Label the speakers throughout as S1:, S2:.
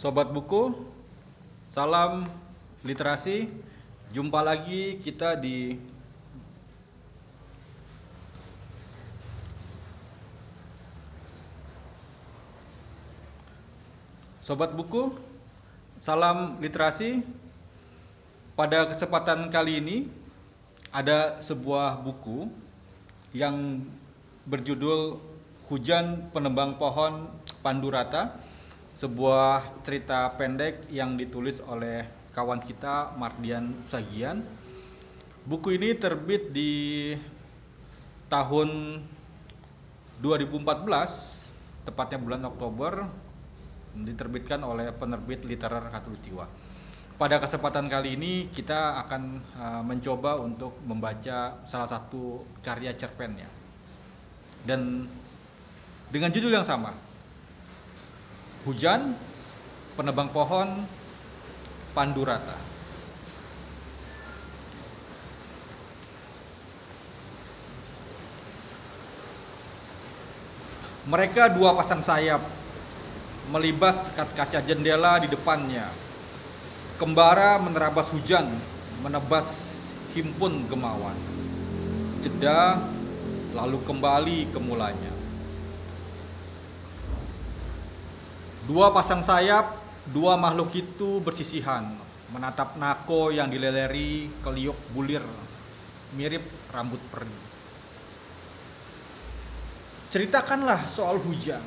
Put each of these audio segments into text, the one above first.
S1: Sobat buku, salam literasi. Jumpa lagi kita di Sobat buku, salam literasi. Pada kesempatan kali ini ada sebuah buku yang berjudul Hujan Penebang Pohon Pandurata, sebuah cerita pendek yang ditulis oleh kawan kita Mardian Sagian. Buku ini terbit di tahun 2014, tepatnya bulan Oktober, diterbitkan oleh penerbit Literer Khatulistiwa. Pada kesempatan kali ini kita akan mencoba untuk membaca salah satu karya cerpennya, dan dengan judul yang sama, Hujan Penebang Pohon Pandurata. Mereka dua pasang sayap, melibas sekat kaca jendela di depannya. Kembara menerabas hujan, menebas himpun gemawan. Jeda, lalu kembali ke mulanya. Dua pasang sayap, dua makhluk itu bersisihan, menatap Nako yang dileleri keliuk bulir, mirip rambut peri. Ceritakanlah soal hujan.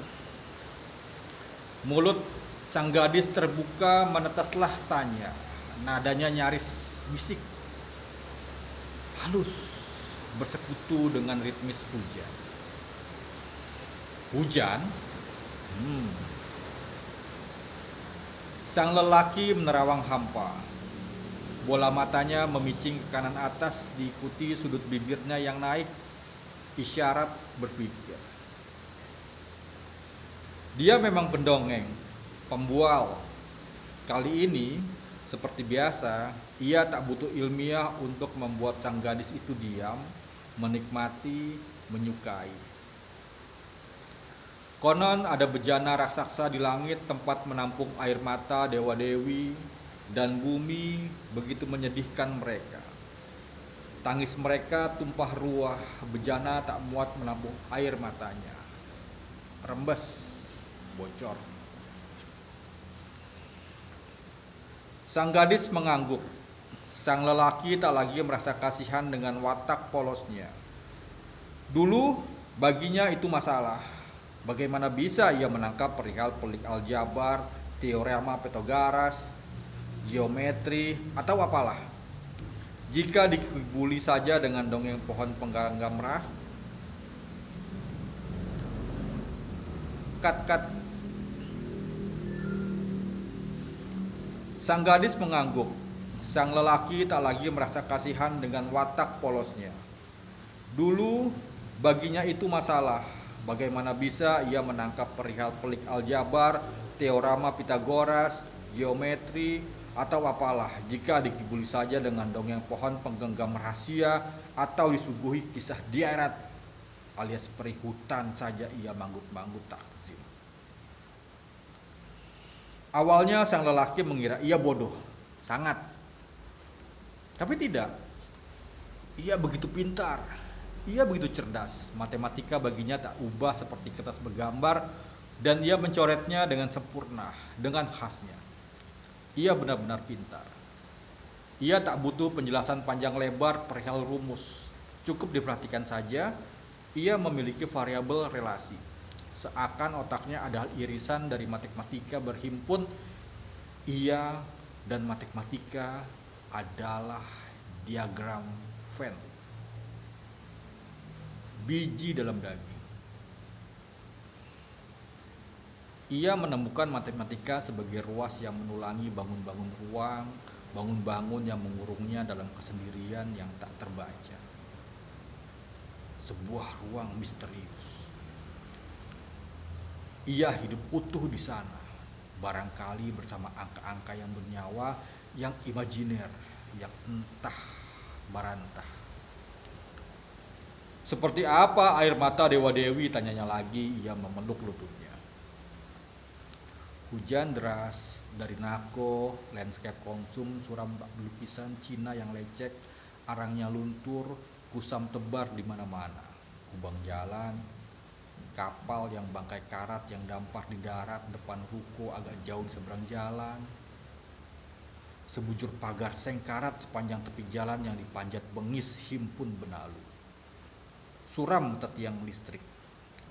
S1: Mulut sang gadis terbuka meneteslah tanya. Nadanya nyaris bisik, halus, bersekutu dengan ritmis hujan. Hujan? Sang lelaki menerawang hampa. Bola matanya memicing ke kanan atas, diikuti sudut bibirnya yang naik, isyarat berpikir. Dia memang pendongeng, pembual. Kali ini, seperti biasa, ia tak butuh ilmiah untuk membuat sang gadis itu diam, menikmati, menyukai. Konon ada bejana raksasa di langit tempat menampung air mata dewa-dewi, dan bumi begitu menyedihkan mereka. Tangis mereka tumpah ruah, bejana tak muat menampung air matanya. Rembes, bocor. Sang gadis mengangguk. Sang lelaki tak lagi merasa kasihan dengan watak polosnya. Dulu baginya itu masalah. Bagaimana bisa ia menangkap perihal pelik aljabar, teorema Pythagoras, geometri, atau apalah? Jika dikibuli saja dengan dongeng pohon penggenggam ras, kat. Sang gadis mengangguk. Sang lelaki tak lagi merasa kasihan dengan watak polosnya. Dulu baginya itu masalah. Bagaimana bisa ia menangkap perihal pelik aljabar, teorema Pythagoras, geometri, atau apalah, jika dikibuli saja dengan dongeng pohon penggenggam rahasia atau disuguhi kisah di akhirat, alias perih hutan saja ia manggut-manggut takzim. Awalnya sang lelaki mengira ia bodoh, sangat. Tapi tidak. Ia begitu pintar, ia begitu cerdas. Matematika baginya tak ubah seperti kertas bergambar, dan ia mencoretnya dengan sempurna, dengan khasnya. Ia benar-benar pintar. Ia tak butuh penjelasan panjang lebar perihal rumus. Cukup diperhatikan saja, ia memiliki variabel relasi. Seakan otaknya adalah irisan dari matematika berhimpun. Ia dan matematika adalah diagram Venn, biji dalam daging. Ia menemukan matematika sebagai ruas yang menulangi bangun-bangun ruang, bangun-bangun yang mengurungnya dalam kesendirian yang tak terbaca. Sebuah ruang misterius. Ia hidup utuh di sana, barangkali bersama angka-angka yang bernyawa, yang imajiner, yang entah barantah. Seperti apa air mata dewa-dewi, tanyanya lagi, ia memeluk lututnya. Hujan deras dari Nako, landscape konsum, suram lukisan Cina yang lecek, arangnya luntur, kusam tebar di mana-mana. Kubang jalan, kapal yang bangkai karat yang dampar di darat depan ruko agak jauh di seberang jalan. Sebujur pagar sengkarat sepanjang tepi jalan yang dipanjat bengis himpun benalu. Suram tiang listrik,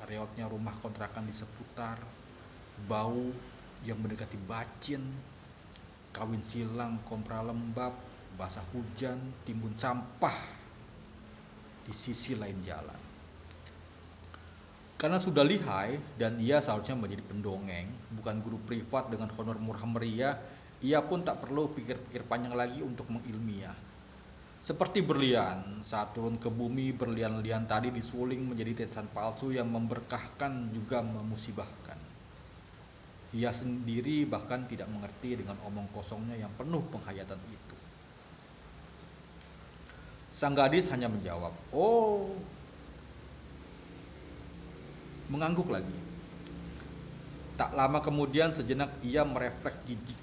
S1: reotnya rumah kontrakan di seputar, bau yang mendekati bacin, kawin silang, kompra lembab, basah hujan, timbun sampah di sisi lain jalan. Karena sudah lihai dan ia seharusnya menjadi pendongeng, bukan guru privat dengan honor murah meriah, ia pun tak perlu pikir-pikir panjang lagi untuk mengilmiah. Seperti berlian, saat turun ke bumi, berlian-lian tadi disuling menjadi tetesan palsu yang memberkahkan juga memusibahkan. Ia sendiri bahkan tidak mengerti dengan omong kosongnya yang penuh penghayatan itu. Sang gadis hanya menjawab, "Oh," mengangguk lagi. Tak lama kemudian sejenak ia merefleks jijik.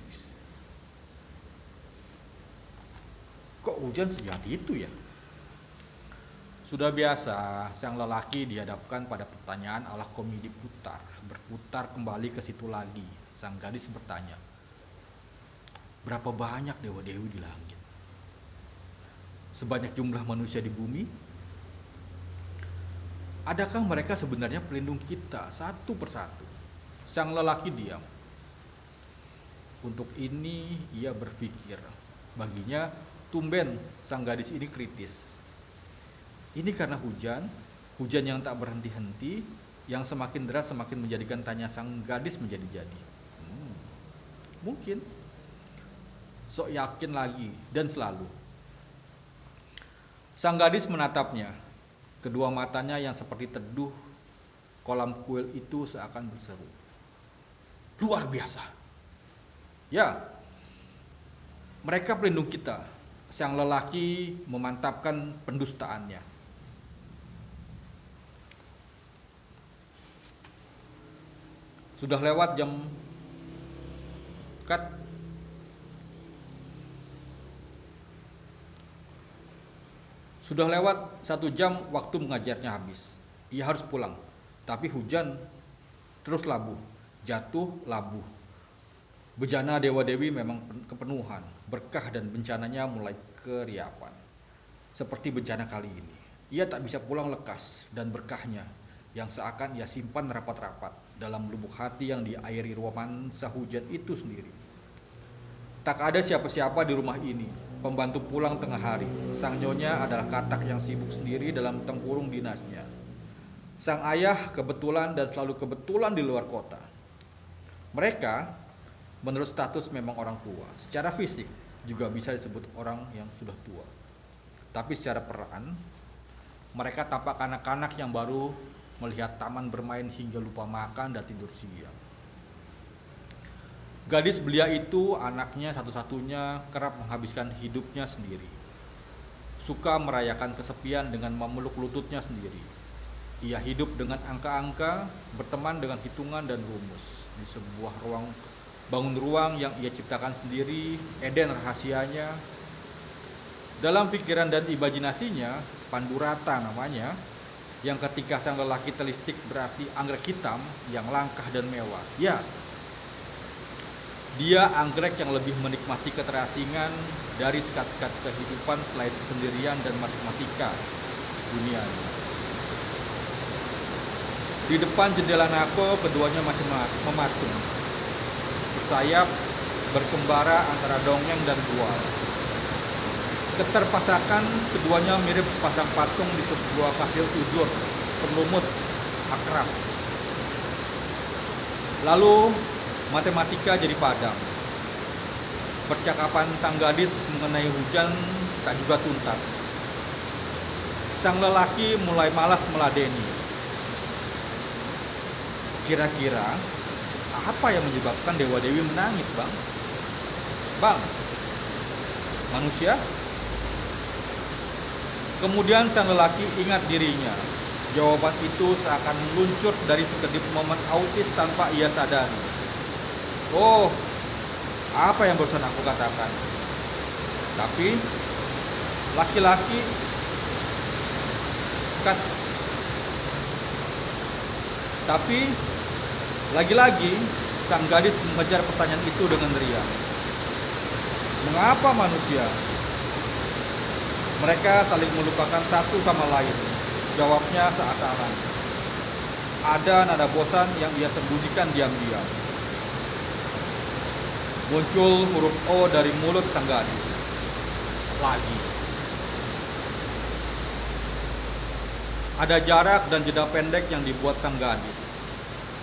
S1: Kok hujan sejahat itu ya? Sudah biasa, sang lelaki dihadapkan pada pertanyaan ala komedi putar, berputar kembali ke situ lagi. Sang gadis bertanya, berapa banyak dewa-dewi di langit? Sebanyak jumlah manusia di bumi? Adakah mereka sebenarnya pelindung kita satu persatu? Sang lelaki diam. Untuk ini ia berpikir, baginya tumben sang gadis ini kritis. Ini karena hujan yang tak berhenti-henti, yang semakin deras semakin menjadikan tanya sang gadis menjadi-jadi. Mungkin. Sok yakin lagi dan selalu. Sang gadis menatapnya. Kedua matanya yang seperti teduh kolam kuil itu seakan berseru. Luar biasa. Ya, mereka pelindung kita. Sang lelaki memantapkan pendustaannya. Sudah lewat jam Sudah lewat 1 jam waktu mengajarnya habis. Ia harus pulang. Tapi hujan terus labuh, jatuh labuh. Bejana dewa-dewi memang kepenuhan, berkah dan bencananya mulai keriapan. Seperti bencana kali ini. Ia tak bisa pulang lekas dan berkahnya yang seakan ia simpan rapat-rapat dalam lubuk hati yang diairi romansa hujan itu sendiri. Tak ada siapa-siapa di rumah ini. Pembantu pulang tengah hari. Sang nyonya adalah katak yang sibuk sendiri dalam tempurung dinasnya. Sang ayah kebetulan dan selalu kebetulan di luar kota. Mereka menurut status memang orang tua. Secara fisik juga bisa disebut orang yang sudah tua. Tapi secara peran, mereka tampak anak-anak yang baru melihat taman bermain hingga lupa makan dan tidur siang. Gadis belia itu, anaknya satu-satunya, kerap menghabiskan hidupnya sendiri. Suka merayakan kesepian dengan memeluk lututnya sendiri. Ia hidup dengan angka-angka, berteman dengan hitungan dan rumus. Di sebuah bangun ruang yang ia ciptakan sendiri, Eden rahasianya. Dalam pikiran dan imajinasinya, Pandurata namanya, yang ketika sang lelaki telistik berarti anggrek hitam yang langkah dan mewah. Ya, dia anggrek yang lebih menikmati keterasingan dari sekat-sekat kehidupan selain kesendirian dan matematika dunianya. Di depan jendela Nako, keduanya masih mematung, bersayap, berkembara antara dongeng dan bual. Keterpasakan keduanya mirip sepasang patung di sebuah kastil uzur, penumut, akrab. Lalu matematika jadi padam. Percakapan sang gadis mengenai hujan tak juga tuntas. Sang lelaki mulai malas meladeni. Kira-kira apa yang menyebabkan dewa-dewi menangis, Bang? Bang, manusia? Kemudian sang lelaki ingat dirinya. Jawaban itu seakan meluncur dari sekedip momen autis tanpa ia sadari. Oh, apa yang barusan aku katakan? Tapi laki-laki kat, tapi lagi-lagi sang gadis mengejar pertanyaan itu dengan riang. Mengapa manusia? Mereka saling melupakan satu sama lain. Jawabnya seasaran. Ada nada bosan yang ia sembunyikan diam-diam. Muncul huruf O dari mulut sang gadis. Lagi. Ada jarak dan jeda pendek yang dibuat sang gadis.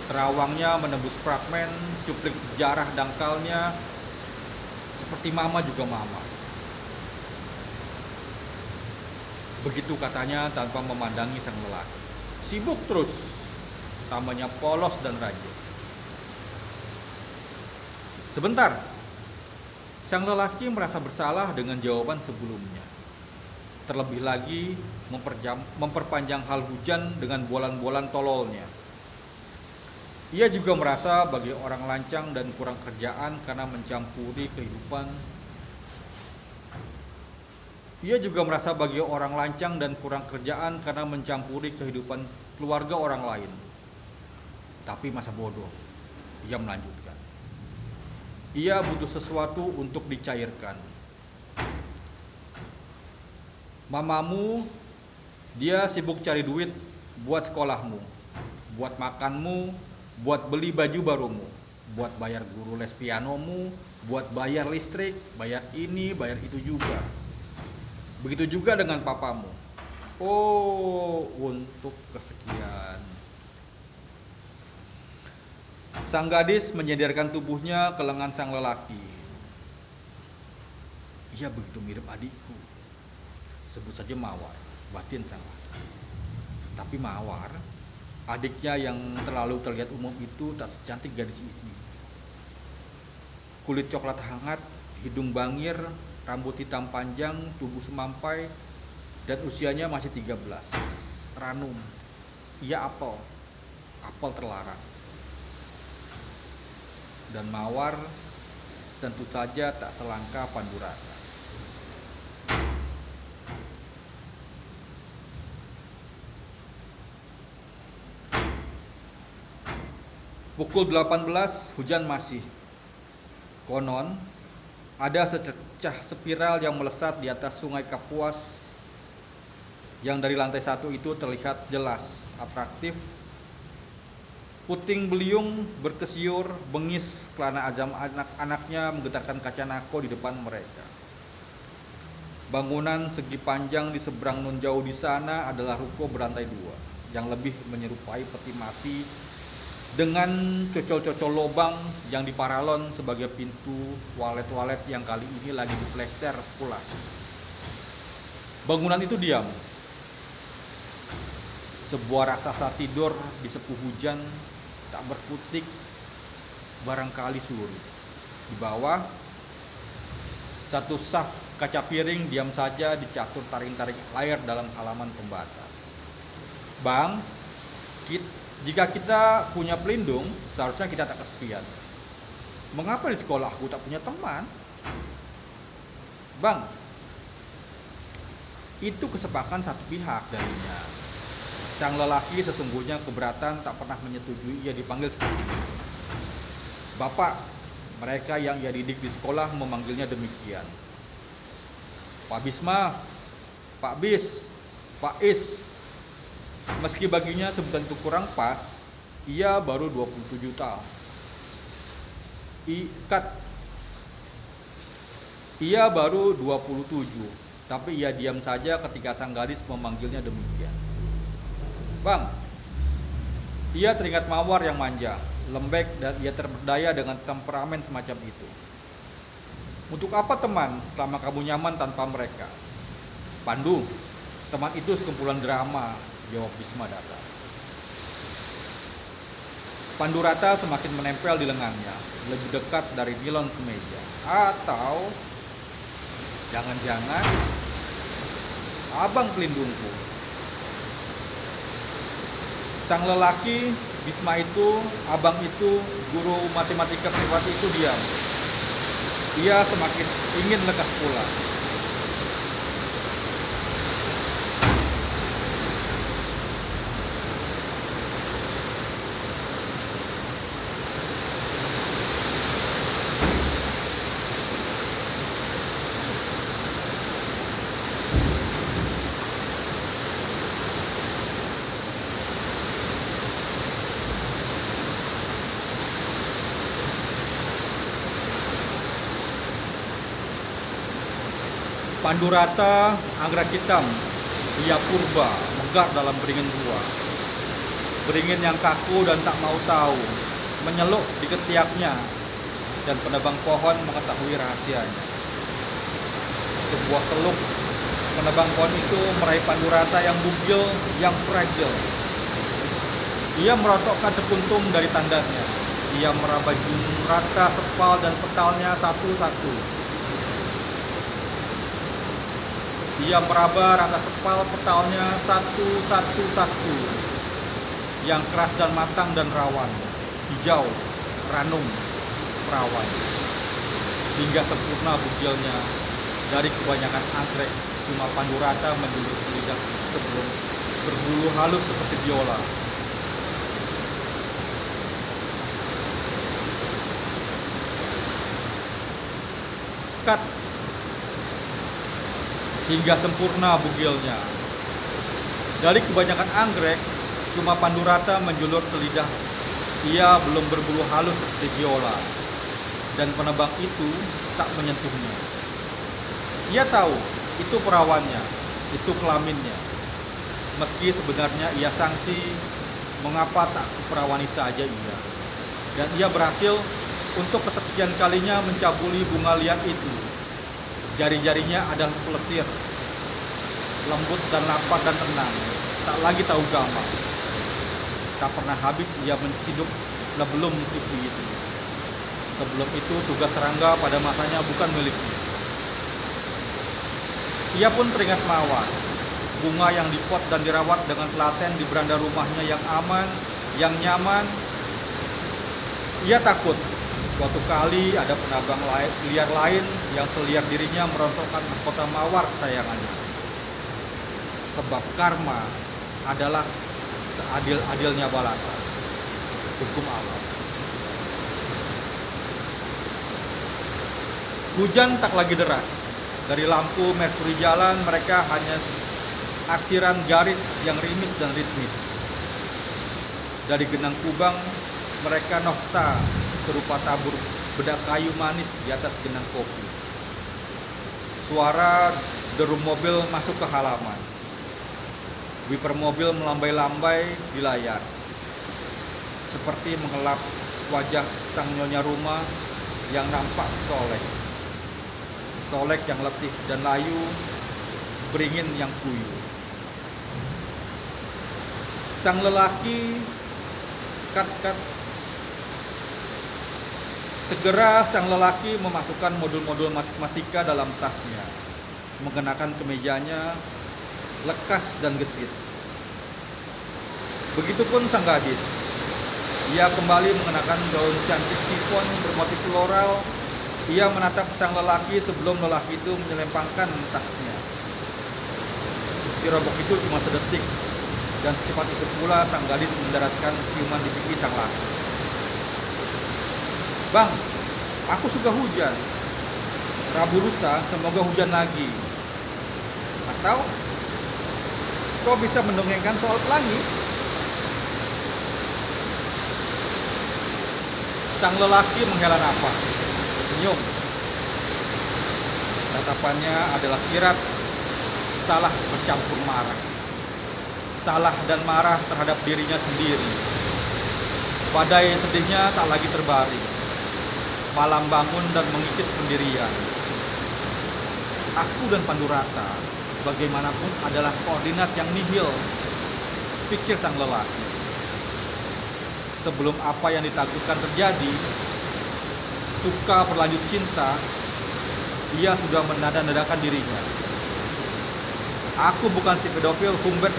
S1: Terawangnya menembus fragmen, cuplik sejarah dangkalnya, seperti mama juga mama. Begitu katanya tanpa memandangi sang lelaki. Sibuk terus, tambahnya polos dan rajin. Sebentar, sang lelaki merasa bersalah dengan jawaban sebelumnya. Terlebih lagi memperpanjang hal hujan dengan bolan-bolan tololnya. Ia juga merasa bagi orang lancang dan kurang kerjaan karena mencampuri kehidupan. Ia juga merasa bagi orang lancang dan kurang kerjaan karena mencampuri kehidupan keluarga orang lain. Tapi masa bodoh, ia melanjutkan. Ia butuh sesuatu untuk dicairkan. Mamamu, dia sibuk cari duit buat sekolahmu, buat makanmu, buat beli baju barumu, buat bayar guru les pianomu, buat bayar listrik, bayar ini, bayar itu juga. Begitu juga dengan papamu. Oh, untuk kesekian. Sang gadis menyenderkan tubuhnya ke lengan sang lelaki. Ia begitu mirip adikku. Sebut saja Mawar, batin sang lelaki. Tapi Mawar, adiknya yang terlalu terlihat umum itu tak secantik gadis ini. Kulit coklat hangat, hidung bangir, rambut hitam panjang, tubuh semampai, dan usianya masih 13. Ranum. Ia apel terlarang. Dan Mawar tentu saja tak selangkah Pandurata. Pukul 18, hujan masih. Konon, ada sececah spiral yang melesat di atas sungai Kapuas yang dari lantai 1 itu terlihat jelas, atraktif. Puting beliung berkesiur, bengis kelana azam anak-anaknya menggetarkan kaca nako di depan mereka. Bangunan segi panjang di seberang nun jauh di sana adalah ruko berantai 2 yang lebih menyerupai peti mati dengan cocol-cocol lobang yang diparalon sebagai pintu walet-walet yang kali ini lagi diplester pulas. Bangunan itu diam. Sebuah raksasa tidur di sepuh hujan, tak berkutik, barangkali suruh. Di bawah, satu saf kaca piring diam saja dicatur taring-taring air dalam halaman pembatas. Bang, jika kita punya pelindung, seharusnya kita tak kesepian. Mengapa di sekolah aku tak punya teman? Bang, itu kesepakatan satu pihak darinya. Sang lelaki sesungguhnya keberatan tak pernah menyetujui ia dipanggil seperti itu. Bapak, mereka yang ia didik di sekolah memanggilnya demikian. Pak Bisma, Pak Bis, Pak Is. Meski baginya sebutan itu kurang pas, ia baru 27 tahun. Ia baru 27, tapi ia diam saja ketika sang gadis memanggilnya demikian. Bang, ia teringat Mawar yang manja, lembek, dan ia terberdaya dengan temperamen semacam itu. Untuk apa teman selama kamu nyaman tanpa mereka? Pandu, teman itu sekumpulan drama, jawab Bisma Datta. Pandurata semakin menempel di lengannya, lebih dekat dari nilon kemeja. Atau jangan-jangan abang pelindungku. Sang lelaki Bisma itu, abang itu, guru matematika privat itu diam. Ia semakin ingin lekas pulang. Pandurata, anggrek hitam, ia purba, megar dalam beringin gua. Beringin yang kaku dan tak mau tahu, menyeluk di ketiaknya, dan penebang pohon mengetahui rahasianya. Sebuah seluk penebang pohon itu meraih Pandurata yang bugil, yang fragile. Ia merotokkan sekuntum dari tandanya. Ia meraba rata sepal dan petalnya satu-satu. Ia meraba rata sepal petalnya satu-satu, yang keras dan matang dan rawan, hijau, ranum, perawan. Hingga sempurna bugilnya, dari kebanyakan anggrek, cuma Pandurata menjulur lidah sebelum berbulu halus seperti biola. Cut. Hingga sempurna bugilnya. Dari kebanyakan anggrek, cuma Pandurata menjulur selidah. Ia belum berbulu halus seperti biola, dan penebang itu tak menyentuhnya. Ia tahu itu perawannya, itu kelaminnya. Meski sebenarnya ia sangsi mengapa tak kuperawani saja ia. Dan ia berhasil untuk kesekian kalinya mencabuli bunga liar itu. Jari-jarinya adalah pelesir, lembut dan lapar dan tenang, tak lagi tahu gama. Tak pernah habis ia menciduk lebelum suci itu. Sebelum itu tugas serangga pada masanya bukan miliknya. Ia pun teringat mawar, bunga yang dipot dan dirawat dengan telaten di beranda rumahnya yang aman, yang nyaman. Ia takut suatu kali ada penabang liar lain yang seliar dirinya merontokkan mahkota mawar kesayangannya. Sebab karma adalah seadil-adilnya balasan, hukum alam. Hujan tak lagi deras. Dari lampu merkuri jalan mereka hanya arsiran garis yang rimis dan ritmis. Dari genang kubang mereka nokta serupa tabur bedak kayu manis di atas genang kopi. Suara deru mobil masuk ke halaman. Wiper mobil melambai-lambai di layar, seperti mengelap wajah sang nyonya rumah yang nampak solek yang letih dan layu, beringin yang kuyuh. Sang lelaki kat. Segera sang lelaki memasukkan modul-modul matematika dalam tasnya, mengenakan kemejanya, lekas dan gesit. Begitupun sang gadis. Ia kembali mengenakan gaun cantik sifon bermotif floral. Ia menatap sang lelaki sebelum lelaki itu menyelempangkan tasnya. Si robok itu cuma sedetik, dan secepat itu pula sang gadis mendaratkan ciuman di pipi sang laki. Bang, aku suka hujan. Rabu lusa semoga hujan lagi. Atau kau bisa mendongengkan soal pelangi? Sang lelaki menghela nafas, senyum. Tatapannya adalah sirat, salah bercampur marah. Salah dan marah terhadap dirinya sendiri. Badai sedihnya tak lagi terbaring. Malam bangun dan mengikis pendirian. Aku dan Pandurata bagaimanapun adalah koordinat yang nihil, pikir sang lelaki. Sebelum apa yang ditakutkan terjadi, suka berlanjut cinta, ia sudah menada-nadakan dirinya. Aku bukan si pedofil Humbert.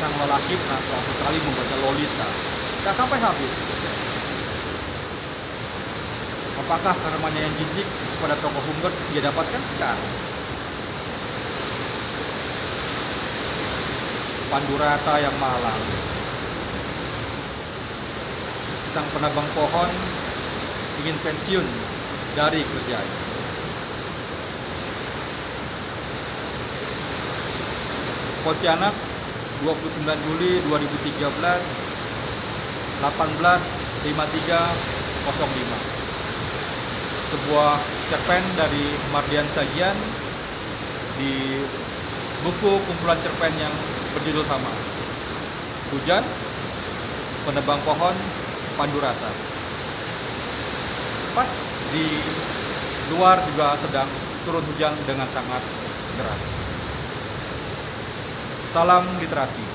S1: sang lelaki pernah suatu kali membaca Lolita, tak sampai habis. Apakah karmanya yang jijik kepada tokoh Humbert dia dapatkan sekarang? Pandurata yang malang. Sang penebang pohon ingin pensiun dari kerjanya. Pontianak, 29 Juli 2013, 18.53.05. Sebuah cerpen dari Mardian Sagian di buku kumpulan cerpen yang berjudul sama, Hujan, Penebang Pohon, Pandurata. Pas di luar juga sedang turun hujan dengan sangat deras. Salam literasi.